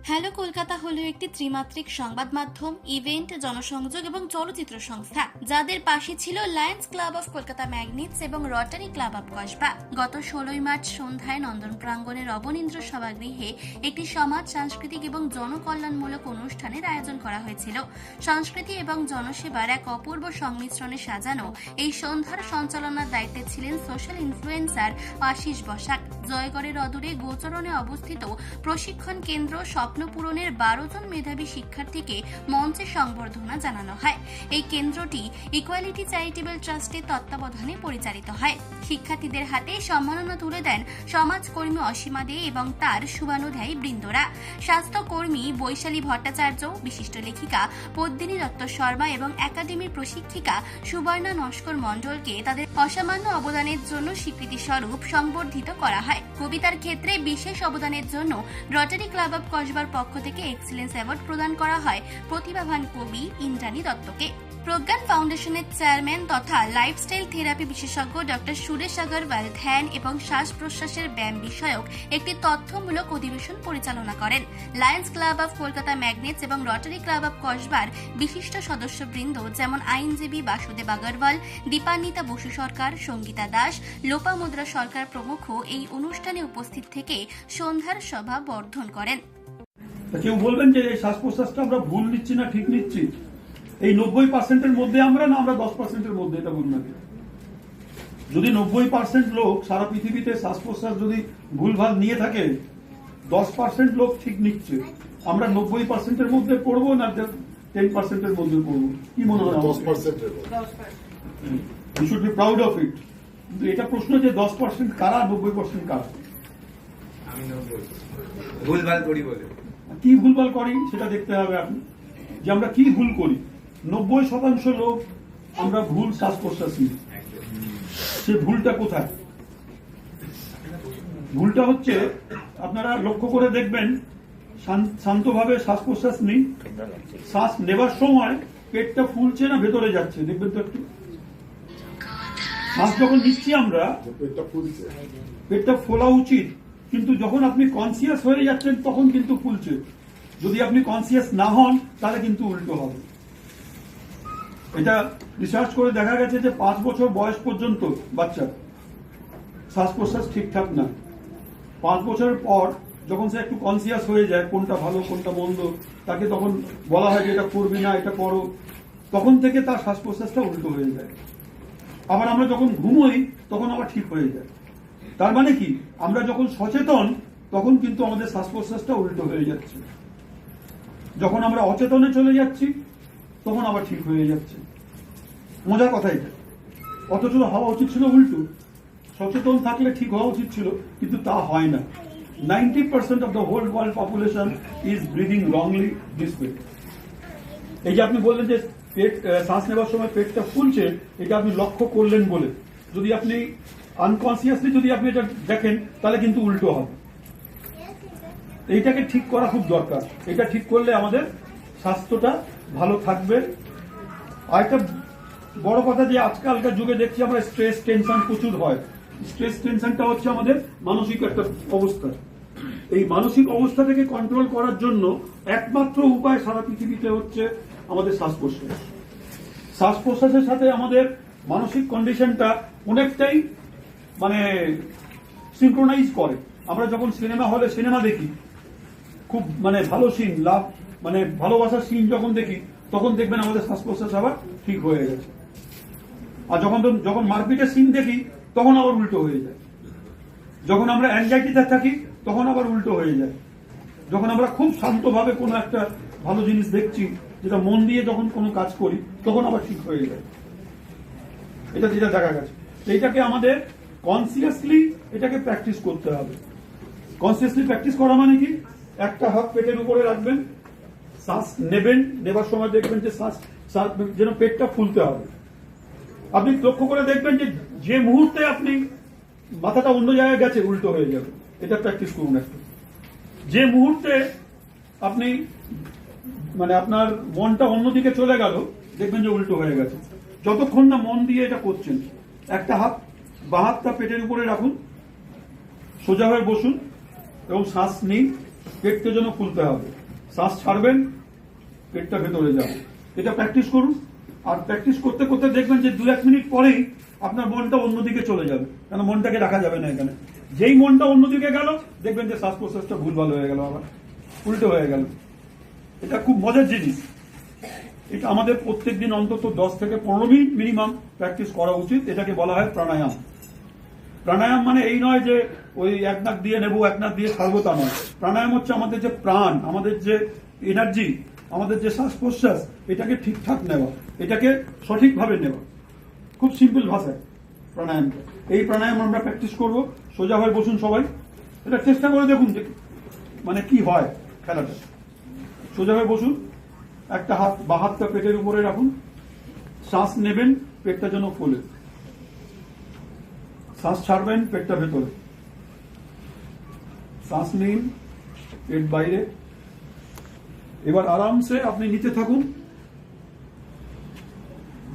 Hello Kolkata হলো একটি ত্রিমাত্রিক সংবাদ মাধ্যম, ইভেন্ট, জনসংযোগ এবং চলচ্চিত্র সংস্থা, যাদের পাশে ছিল Lions club of Kolkata magnets এবং রটারি ক্লাব অফ কসবা। গত 16 মার্চ সন্ধ্যায় নন্দন প্রাঙ্গণের অবনীন্দ্র সভাগৃহে একটি সমাজ, সাংস্কৃতিক এবং জনকল্যাণমূলক অনুষ্ঠানের আয়োজন করা হয়েছিল। সংস্কৃতি এবং জনসেবার এক অপূর্ব সংমিশ্রণে সাজানো এই সন্ধ্যার সঞ্চালনার দায়িত্বে ছিলেন সোশ্যাল ইনফ্লুয়েন্সার আশিস বসাক। জয়গড়ের অদূরে গোচরণে অবস্থিত প্রশিক্ষণ কেন্দ্র স্বপ্নপূরণের 12 জন মেধাবী শিক্ষার্থীকে মঞ্চে সংবর্ধনা জানানো হয়। এই কেন্দ্রটি ইকুয়ালিটি চ্যারিটেবল ট্রাস্টের তত্ত্বাবধানে পরিচালিত হয়। শিক্ষার্থীদের হাতে সম্মাননা তুলে দেন সমাজকর্মী অসীমা দে এবং তার শুভানুধ্যায়ী বৃন্দরা। স্বাস্থ্যকর্মী বৈশালী ভট্টাচার্য, বিশিষ্ট লেখিকা পদ্মিনী দত্ত শর্মা এবং একাডেমির প্রশিক্ষিকা সুবর্ণা নস্কর মণ্ডলকে তাদের অসামান্য অবদানের জন্য স্বীকৃতি স্বরূপ সংবর্ধিত করা হয়। কবিতার ক্ষেত্রে বিশেষ অবদানের জন্য রটারি ক্লাব অফ কসবার পক্ষ থেকে এক্সিলেন্স অ্যাওয়ার্ড প্রদান করা হয় প্রতিভাবান কবি ইন্দ্রাণী দত্তকে। প্রজ্ঞান ফাউন্ডেশনের চেয়ারম্যান তথা লাইফস্টাইল থেরাপি বিশেষজ্ঞ ডক্টর সুরেশ আগরওয়াল ধ্যান এবং শ্বাস প্রশ্বাসের ব্যায়াম বিষয়ক একটি তথ্যমূলক অধিবেশন পরিচালনা করেন। Lions club of Kolkata magnets এবং রটারি ক্লাব অফ কসবার বিশিষ্ট সদস্যবৃন্দ যেমন আইনজীবী বাসুদেব আগরওয়াল, দীপান্বিতা বসু সরকার, সঙ্গীতা দাস, লোপামুদ্রা সরকার প্রমুখ এই অনুষ্ঠানে উপস্থিত থেকে সন্ধ্যার সভা বর্ধন করেন। কেউ বলবেন যে শ্বাস প্রশ্বাসটা আমরা ভুল নিচ্ছি না ঠিক নিচ্ছি, এই 90% মধ্যে আমরা 10% মধ্যে, এটা বলুন না। যদি 90% লোক সারা পৃথিবীতে শ্বাস প্রশ্বাস যদি ভুলভাল নিয়ে থাকে, 10% লোক ঠিক নিচ্ছে, আমরা 90% মধ্যে পড়বো না 10% মধ্যে পড়বো? কি মনে হয়? 10%। We should be proud of it. কিন্তু এটা প্রশ্ন যে 10% কারা, 90% কারা? আমি ভুলভাল করি বলে কি ভুলভাল করি সেটা দেখতে হবে আপনি, যে আমরা কি ভুল করি। 90% লোক আমরা ভুল শ্বাস প্রশ্বাস নিই। সে ভুলটা কোথায়? ভুলটা হচ্ছে, আপনারা লক্ষ্য করে দেখবেন, শান্তভাবে শ্বাস প্রশ্বাস নিই, শ্বাস নেবার সময় পেটটা ফুলছে না ভেতরে যাচ্ছে, দেখবেন তো একটু। শ্বাস যখন নিচ্ছি আমরা, পেটটা ফোলা উচিত, কিন্তু যখন আপনি কনসিয়াস হয়ে যাচ্ছেন তখন কিন্তু ফুলছে। যদি আপনি কনসিয়াস না হন তাহলে কিন্তু উল্টো হবে। এটা রিসার্চ করে দেখা গেছে যে 5 বছর বয়স পর্যন্ত বাচ্চা শ্বাস প্রশ্বাস ঠিকঠাক না। 5 বছরের পর যখন সে একটু কনসিয়াস হয়ে যায় কোনটা ভালো কোনটা মন্দ, তাকে তখন বলা হয় যে এটা করবি না, এটা করো, তখন থেকে তার শ্বাস প্রশ্বাসটা উল্টো হয়ে যায়। আবার আমরা যখন ঘুমোই তখন আবার ঠিক হয়ে যায়। তার মানে কি, আমরা যখন সচেতন তখন কিন্তু আমাদের শ্বাস প্রশ্বাসটা উল্টো হয়ে যাচ্ছে, যখন আমরা অচেতনে চলে যাচ্ছি তখন আবার ঠিক হয়ে যাচ্ছে। মজার কথা এটা। অথচ হওয়া উচিত ছিল উল্টো। সচেতন থাকলে ঠিক হওয়া উচিত ছিল, কিন্তু তা হয় না। 90% of the whole world population is breathing wrongly this way. এই যে আপনি বললেন যে পেট, শ্বাস নেওয়ার সময় পেটটা ফুলছে, এটা আপনি লক্ষ্য করলেন বলে, যদি আপনি আনকনসিয়াসলি যদি আপনি এটা দেখেন তাহলে কিন্তু উল্টো হবে। এইটাকে ঠিক করা খুব দরকার। এটা ঠিক করলে আমাদের স্বাস্থ্যটা ভালো থাকবে। আর একটা বড় কথা, যে আজকালকার যুগে দেখছি আমরা স্ট্রেস টেনশন প্রচুর হয়। স্ট্রেস টেনশনটা হচ্ছে আমাদের মানসিক একটা অবস্থা। এই মানসিক অবস্থা থেকে কন্ট্রোল করার জন্য একমাত্র উপায় সারা পৃথিবীতে হচ্ছে আমাদের শ্বাস প্রশ্বাস। শ্বাস প্রশ্বাসের সাথে আমাদের মানসিক কন্ডিশনটা অনেকটাই সিনক্রোনাইজ করে। আমরা যখন সিনেমা হলে সিনেমা দেখি, খুব ভালো সিন, লাভ ভালোবাসার সিন যখন দেখি, তখন দেখবেন আমাদের শ্বাস প্রশ্বাস আবার ঠিক হয়ে গেছে। আর যখন মারপিটের সিন দেখি তখন আবার উল্টো হয়ে যায়। যখন আমরা অ্যাংজাইটিতে থাকি তখন আবার উল্টো হয়ে যায়। যখন আমরা খুব শান্তভাবে কোনো একটা ভালো জিনিস দেখছি, যেটা মন দিয়ে যখন কোনো কাজ করি, তখন আবার ঠিক হয়ে যায়। এটা যেটা দেখা গেছে, এইটাকে আমাদের কনসিয়াসলি এটাকে প্র্যাকটিস করতে হবে। কনসিয়াসলি প্র্যাকটিস করা মানে কি, একটা হাত পেটের উপরে রাখবেন, শ্বাস নেবেন, নেবার সময় দেখবেন যে শ্বাস যেন পেটটা ফুলতে হবে। আপনি লক্ষ্য করে দেখবেন যে মুহূর্তে আপনি মাথাটা অন্য জায়গায় গেছে উল্টো হয়ে যাবে। এটা প্র্যাকটিস করুন একটু। যে মুহূর্তে আপনি আপনার মনটা অন্যদিকে চলে গেল, দেখবেন যে উল্টো হয়ে গেছে। যতক্ষণ না মন দিয়ে এটা করছেন, একটা হাত, বাঁ হাতটা পেটের উপরে রাখুন, সোজা হয়ে বসুন এবং শ্বাস নিন, পেটকে যেন খুলতে হবে, শ্বাস ছাড়বেন, পেটটা ভেতরে যাবে। এটা প্র্যাকটিস করুন, আর প্র্যাকটিস করতে করতে দেখবেন যে 2-1 মিনিট পরেই আপনার মনটা অন্যদিকে চলে যাবে, কারণ মনটাকে রাখা যাবে না এখানে। যেই মনটা অন্যদিকে গেল দেখবেন যে শ্বাস প্রশ্বাসটা ভুলভাল হয়ে গেল, আবার উল্টো হয়ে গেল। এটা খুব মজার জিনিস। এটা আমাদের প্রত্যেকদিন অন্তত 10 থেকে 15 মিনিট মিনিমাম প্র্যাকটিস করা উচিত। এটাকে বলা হয় প্রাণায়াম। প্রাণায়াম মানে এই নয় যে ওই এক নাক দিয়ে নেবো এক নাক দিয়ে ছাড়বো, তা নয়। প্রাণায়াম হচ্ছে আমাদের যে প্রাণ, আমাদের যে এনার্জি, আমাদের যে শ্বাস প্রশ্বাস, এটাকে ঠিকঠাক নেওয়া, এটাকে সঠিকভাবে নেওয়া। খুব সিম্পল ভাষায় প্রাণায়ামটা। এই প্রাণায়াম আমরা প্র্যাকটিস করব। সোজা হয়ে বসুন সবাই, এটা চেষ্টা করে দেখুন যে মানে কি হয় খেলাটা। সোজা হয়ে বসুন, একটা হাত বা হাতটা পেটের উপরে রাখুন, শ্বাস নেবেন, পেটটা যেন খোলে, শ্বাস ছাড়বেন, পেটটা ভেতরে, শ্বাস নিন, পেট বাইরে। এবার আরামসে আপনি নিচে থাকুন।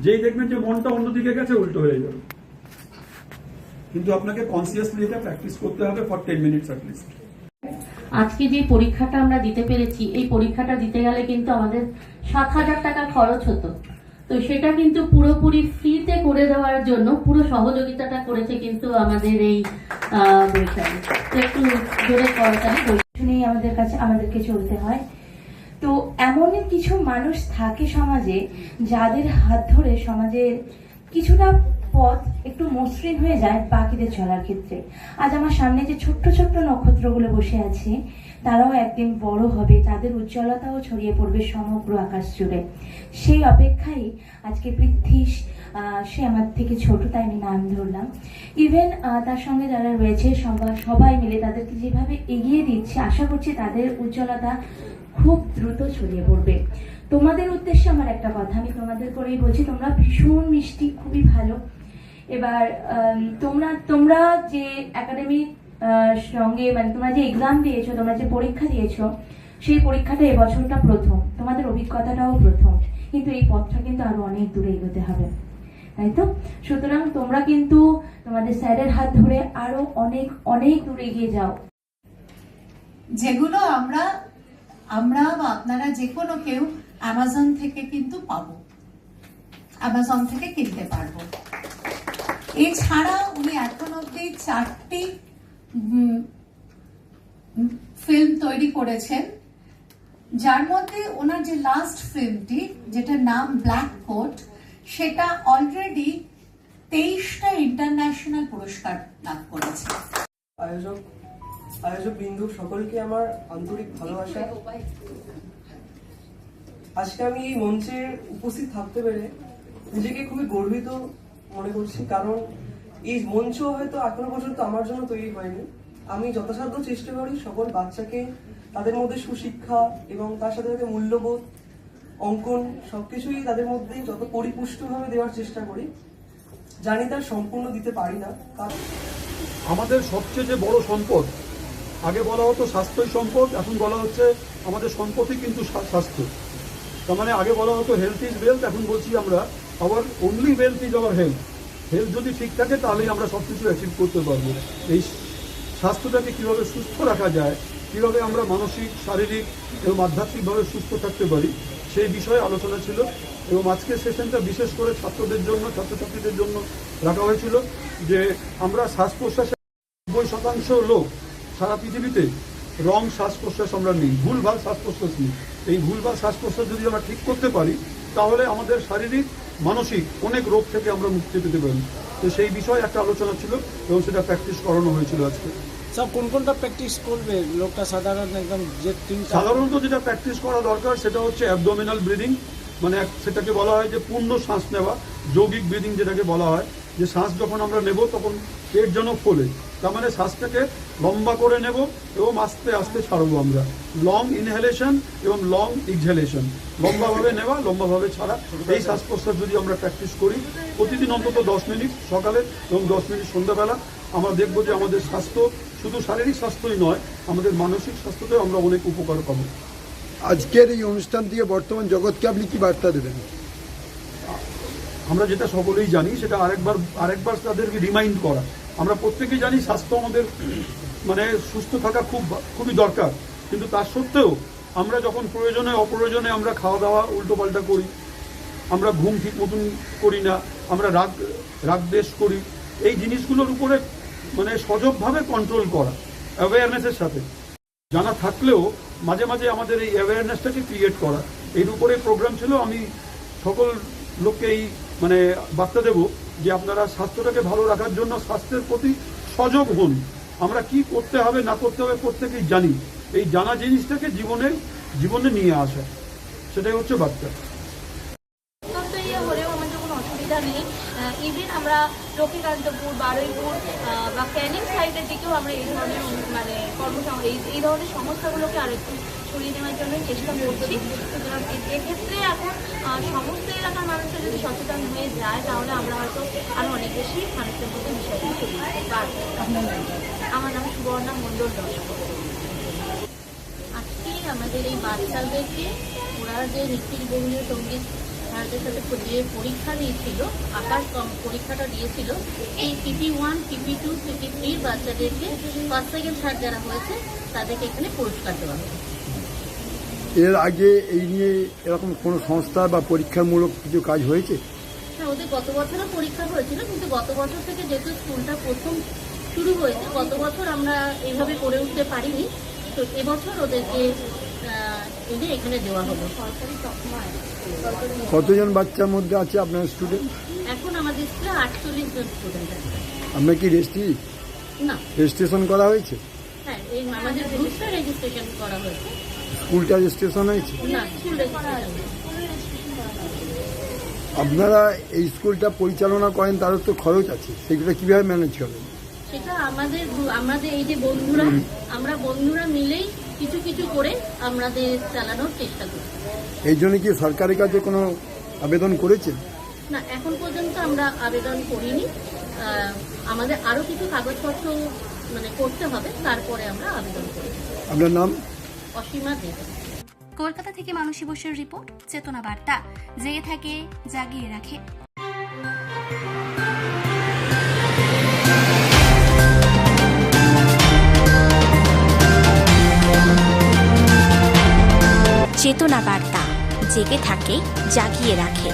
যেই দেখবেন যে মনটা অন্যদিকে গেছে উল্টো হয়ে যাবে, কিন্তু আপনাকে কনসিয়াসলি এটা প্র্যাকটিস করতে হবে ফর 10 মিনিটস অ্যাট লিস্ট। আজকে যে পরীক্ষাটা আমরা দিতে পেরেছি, এই পরীক্ষাটা দিতে গেলে কিন্তু আমাদের 7,000 টাকা খরচ হতো। তো সেটা কিন্তু পুরোপুরি ফ্রিতে করে দেওয়ার জন্য পুরো সহযোগিতাটা করেছে কিন্তু আমাদের এই বৈশালী। তো একটু জোরে করতালি শুনেই আমাদেরকে চলতে হয়। তো এমনই কিছু মানুষ থাকে সমাজে, যাদের হাত ধরে সমাজের কিছুটা পথ একটু মসৃণ হয়ে যায় বাকিদের চলার ক্ষেত্রে। আজ আমার সামনে যে ছোট্ট ছোট্ট নক্ষত্রগুলো বসে আছে, তারাও একদিন বড় হবে, তাদের উজ্জ্বলতাও ছড়িয়ে পড়বে সমগ্র আকাশ জুড়ে। সেই অপেক্ষায় আজকে পৃথ্বীশ, সে আমার থেকে ছোট তাই আমি নাম ধরলাম। ইভেন তার সঙ্গে যারা রয়েছে সবাই মিলে তাদেরকে যেভাবে এগিয়ে দিচ্ছে, আশা করছি তাদের উজ্জ্বলতা খুব দ্রুত ছড়িয়ে পড়বে। তোমাদের উদ্দেশ্যে আমার একটা কথা, আমি তোমাদের করেই বলছি, তোমরা ভীষণ মিষ্টি, খুবই ভালো। এবার তোমরা যে একাডেমির সঙ্গে মানে তোমরা যে এক্সাম দিয়েছো, তোমরা যে পরীক্ষা দিয়েছো, সেই পরীক্ষাটা এবছরটা প্রথম, তোমাদের অভিজ্ঞতাটাও প্রথম, কিন্তু এই পথটা কিন্তু আরো অনেক দূরে এগোতে হবে, তাই তো? সুতরাং তোমরা কিন্তু তোমাদের স্যারের হাত ধরে আরো অনেক অনেক দূরে এগিয়ে যাও। যেগুলো আমরা বা আপনারা যে কোনো কেউ অ্যামাজন থেকে কিন্তু পাবো, অ্যামাজন থেকে কিনতে পারবো। এছাড়া উনি এখন অব্দি 4টি ফিল্ম তৈরি করেছেন, যার মধ্যে ওনার যে লাস্ট ফিল্মটি, যেটার নাম ব্ল্যাক কোট, সেটা অলরেডি 23টা ইন্টারন্যাশনাল পুরস্কার লাভ করেছে। আয়োজক বিন্দু সকলকে আমার আন্তরিক ভালোবাসা। আজকে আমি এই মঞ্চে উপস্থিত থাকতে পেরে নিজেকে খুবই গর্বিত মনে করছি, কারণ এই মঞ্চ হয়তো এখনো পর্যন্ত আমার জন্য তৈরি হয়নি। আমি যথাসাধ্য চেষ্টা করি সকল বাচ্চাকে তাদের মধ্যে সুশিক্ষা এবং তার সাথে সাথে মূল্যবোধ, অঙ্কন সবকিছুই তাদের মধ্যে যত পরিপুষ্টভাবে দেওয়ার চেষ্টা করি। জানি তার সম্পূর্ণ দিতে পারি না, কারণ আমাদের সবচেয়ে যে বড় সম্পদ, আগে বলা হতো স্বাস্থ্যই সম্পদ, এখন বলা হচ্ছে আমাদের সম্পদই কিন্তু স্বাস্থ্য। তার মানে আগে বলা হতো হেলথ ইজ ওয়েলথ, এখন বলছি আমরা our only wealth is our health. Health যদি ঠিক থাকে তাহলেই আমরা সব কিছু অ্যাচিভ করতে পারবো। এই স্বাস্থ্যটাকে কীভাবে সুস্থ রাখা যায়, কীভাবে আমরা মানসিক, শারীরিক এবং আধ্যাত্মিকভাবে সুস্থ থাকতে পারি, সেই বিষয়ে আলোচনা ছিল। এবং আজকের সেশনটা বিশেষ করে ছাত্রদের জন্য, ছাত্রছাত্রীদের জন্য রাখা হয়েছিল, যে আমরা শ্বাস প্রশ্বাসে 90% লোক সারা পৃথিবীতে রং শ্বাস প্রশ্বাস আমরা নিই, ভুলভাল শ্বাস প্রশ্বাস নিই। এই ভুলভাল শ্বাস প্রশ্বাস যদি আমরা ঠিক করতে পারি, তাহলে আমাদের শারীরিক, মানসিক অনেক রোগ থেকে আমরা মুক্তি পেতে পারি। তো সেই বিষয়ে একটা আলোচনা ছিল এবং সেটা প্র্যাকটিস করানো হয়েছিল আজকে। সব কোনটা প্র্যাকটিস করবে লোকটা? সাধারণত একদম যে সাধারণত যেটা প্র্যাকটিস করা দরকার সেটা হচ্ছে অ্যাবডোমিনাল ব্রিদিং, মানে সেটাকে বলা হয় যে পূর্ণ শ্বাস নেওয়া, যৌগিক ব্রিদিং যেটাকে বলা হয়, যে শ্বাস যখন আমরা নেব তখন পেট যেন ফোলে, তার মানে শ্বাসটাকে লম্বা করে নেব এবং আস্তে আস্তে ছাড়বো আমরা। লং ইনহেলেশন এবং লং এক্সহেলেশন, লম্বাভাবে নেওয়া, লম্বাভাবে ছাড়া। এই শ্বাস প্রশ্বাস যদি আমরা প্র্যাকটিস করি প্রতিদিন অন্তত 10 মিনিট সকালে এবং 10 মিনিট সন্ধ্যাবেলা, আমরা দেখবো যে আমাদের স্বাস্থ্য শুধু শারীরিক স্বাস্থ্যই নয়, আমাদের মানসিক স্বাস্থ্যতেও আমরা অনেক উপকার পাবো। আজকের এই অনুষ্ঠান থেকে বর্তমান জগৎকে আপনি কি বার্তা দেবেন? আমরা যেটা সকলেই জানি সেটা আরেকবার তাদেরকে রিমাইন্ড করা। আমরা প্রত্যেকেই জানি স্বাস্থ্য আমাদের মানে সুস্থ থাকা খুবই দরকার, কিন্তু তার সত্ত্বেও আমরা যখন প্রয়োজনে অপ্রয়োজনে আমরা খাওয়া দাওয়া উল্টোপাল্টা করি, আমরা ঘুম ঠিক মতন করি না, আমরা রাগ দেশ করি, এই জিনিসগুলোর উপরে মানে সজগভাবে কন্ট্রোল করা অ্যাওয়ারনেসের সাথে জানা থাকলেও মাঝে মাঝে আমাদের এই অ্যাওয়ারনেসটাকে ক্রিয়েট করা, এর উপরে প্রোগ্রাম ছিল। আমি সকল লোককে এই মানে বার্তা দেব যে আপনারা স্বাস্থ্যটাকে ভালো রাখার জন্য স্বাস্থ্যের প্রতি সজাগ হন। আমরা কি করতে হবে না করতে হবে প্রত্যেকেই জানি, এই জানা জিনিসটাকে জীবনে নিয়ে আসা, সেটাই হচ্ছে বার্তা। উত্তপ্ত হলেও আমাদের কোনো অসুবিধা নেই। ইভেন আমরা লক্ষ্মীকান্তপুর, বারুইপুর বা ক্যানিং সাইডের দিকেও আমরা এই ধরনের মানে এই ধরনের সমস্যাগুলোকে আরেকটু ছড়িয়ে নেওয়ার জন্য চেষ্টা করছি। সুতরাং এক্ষেত্রে এখন সমস্ত এলাকার মানুষের যদি সচেতন হয়ে যায় তাহলে আমরা হয়তো আরও অনেক বেশি মানুষের মধ্যে বিষয়টি ছড়িয়ে দিতে পারবো। আমার নাম সুবর্ণা মণ্ডল লস্কর। আজকে আমাদের এই বাচ্চাদেরকে ওরা যে নীতির বঙ্গীয় সঙ্গীত ভারতের সাথে যে পরীক্ষা দিয়েছিল, আকার পরীক্ষাটা দিয়েছিল, এই PP1, PP2, PP3 বাচ্চাদেরকে ফার্স্ট সেকেন্ড থার্ড যারা হয়েছে তাদেরকে এখানে পুরস্কার দেওয়া হবে। এর আগে এই নিয়ে এরকম কোনো সংস্থা বা পরীক্ষামূলক কিছু কাজ হয়েছে? হ্যাঁ, ওদের গত বছরও পরীক্ষা হয়েছিল, কিন্তু গত বছর থেকে যেহেতু স্কুলটা প্রথম শুরু হয়েছে, গত বছর আমরা এইভাবে করে উঠতে পারিনি। তো এবছর ওদেরকে এনে এখানে দেওয়া হলো। কতজন বাচ্চার মধ্যে আছে আপনার স্টুডেন্ট? এখন আমাদের স্কুলে 48 জন স্টুডেন্ট আছে। আপনার কি না, রেজিস্ট্রেশন করা হয়েছে? হ্যাঁ, এই আমাদের গ্রুপটা রেজিস্ট্রেশন করা হয়েছে। স্কুলটা রেজিস্ট্রেশন হয়েছে? না, স্কুল রেজিস্ট্রেশন। আপনারা এই স্কুলটা পরিচালনা করেন, তারও তো খরচ আছে, সেগুলো কিভাবে ম্যানেজ করেন? সেটা আমাদের এই যে বন্ধুরা, আমরা বন্ধুরা মিলেই কিছু কিছু করে আমাদের চালানোর চেষ্টা করি। এই জন্য কি সরকারের কাছে কোনো আবেদন করেছেন? না, এখন পর্যন্ত আমরা আবেদন করিনি। আমাদের আরো কিছু কাগজপত্র মানে করতে হবে, তারপরে আমরা আবেদন করি। আপনার নাম? অসীমা দেব। কলকাতা থেকে মানসী বসুর রিপোর্ট, চেতনা বার্তা। জেগে থাকে, জাগিয়ে রাখে। চেতনা বার্তা, জেগে থাকে, জাগিয়ে রাখে।